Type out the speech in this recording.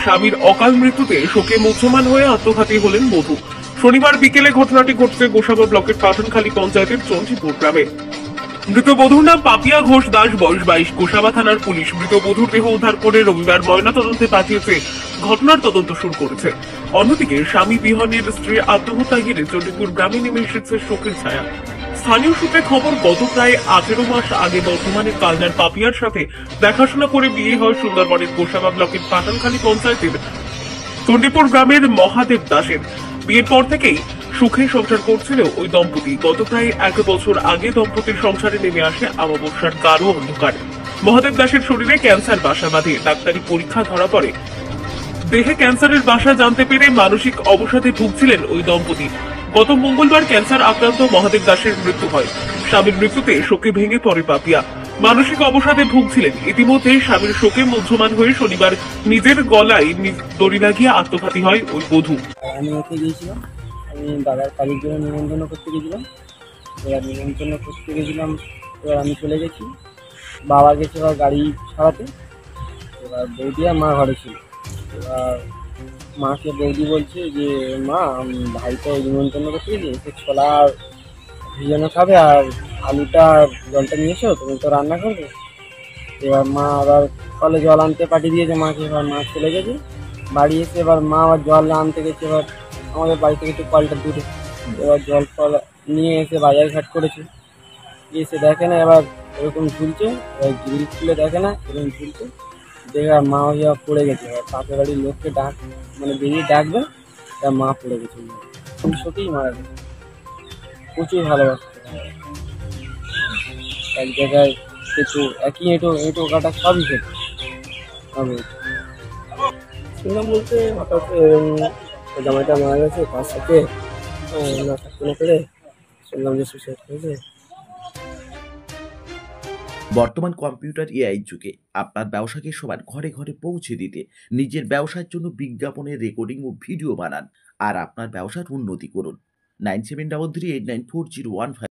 স্বামীর অকাল মৃত্যুতে শোকে মুহ্যমান হয়ে আত্মঘাতী হলেন বধূ। শনিবার বিকেলে ঘটনাটি ঘটছে গোসাবা ব্লকের পাঠানখালী পঞ্চায়েতের চন্দ্রীপুর গ্রামে। মৃত বধূর নাম পাপিয়া ঘোষ দাস, বয়স 22। গোসাবা থানার পুলিশ মৃত বধূর দেহ উদ্ধার করে রবিবার ময়নাতদন্তে পাঠিয়েছে, ঘটনার তদন্ত শুরু করেছে। অন্যদিকে স্বামী বিহনের স্ত্রীর আত্মহত্যা ঘিরে চন্ডীপুর গ্রামে নেমে এসেছে শোকের ছায়া। স্থানীয় সূত্রে খবর, গত প্রায় 18 মাস আগে বর্তমানের কালনার পাপিয়ার সাথে দেখাশোনা করে বিয়ে হয় সুন্দরবনের গোসাবা ব্লকের পাঠানখালী পঞ্চায়েতের চন্ডীপুর গ্রামের মহাদেব দাসের। বিয়ের পর থেকেই সুখে সংসার করছিল ওই দম্পতি। গত প্রায় 1 বছর আগে দম্পতির সংসারে নেমে আসে অমাবস্যার গাঢ় অন্ধকার। মহাদেব দাসের শরীরে ক্যান্সার বাসা বাঁধে। ডাক্তারি পরীক্ষা ধরা পড়ে দেহে ক্যান্সারের বাসা জানতে পেরে মানসিক অবসাদে ভুগছিলেন ওই দম্পতি। গত মঙ্গলবার ক্যান্সার আক্রান্ত মহাদেব দাসের মৃত্যু হয়। স্বামীর মৃত্যুতে শোকে ভেঙে পড়ে পাপিয়া। মানসিক অবসাদে ভুগছিলেন। ইতিমধ্যে স্বামীর শোকে মুহ্যমান হয়ে শনিবার নিজের গলায় দড়ি লাগিয়ে আত্মঘাতী হয় ওই বধূ। আমি ওকে গিয়েছিলাম, আমি দাদার কাজের জন্য নিমন্ত্রণ করতে গেছিলাম। এবার নিমন্ত্রণ করতে গেছিলাম, এবার আমি চলে গেছি, বাবা গেছে এবার গাড়ি সারাতে। এবার বৌদি আর মা ঘরে ছিল। এবার মাকে বৌদি বলছে যে, মা ভাই তো নিমন্ত্রণ করতে গেছি, একটু ছোলা আর ভিজানো খাবে আর আলুটা জলটা নিয়ে এসো, তুমি তো রান্না করবে। এবার মা আবার কলে জল আনতে পাঠিয়ে দিয়েছে মাকে। এবার মা চলে গেছে, বাড়ি এসে এবার মা আবার জল আনতে গেছে। এবার আমাদের বাড়ি থেকে একটু কলটা দূরে, এবার জল ফল নিয়ে এসে বাজার ঘাট করেছে। এসে দেখে না এবার এরকম ঝুলছে, এবার গ্রিল খুলে দেখে না এরকম ঝুলছে, দেখে আর মা হইয়া পড়ে গেছে। এবার পাশের বাড়ির লোককে বেরিয়ে ডাকবে, তা মা পড়ে গেছে, সত্যিই মারা গেছে। প্রচুর ভালোবাসত, এক জায়গায় একটু একই এঁটো কাটা সবই খেত। শুনলাম বলতে হঠাৎ জামাইটা মারা গেছে, তার সাথে না থাকতে না পেরে শুনলাম যে সুসাইড হয়েছে। বর্তমান কম্পিউটার এআই যুগে আপনার ব্যবসাকে সবার ঘরে ঘরে পৌঁছে দিতে নিজের ব্যবসার জন্য বিজ্ঞাপনের রেকর্ডিং ও ভিডিও বানান আর আপনার ব্যবসার উন্নতি করুন। 9733894015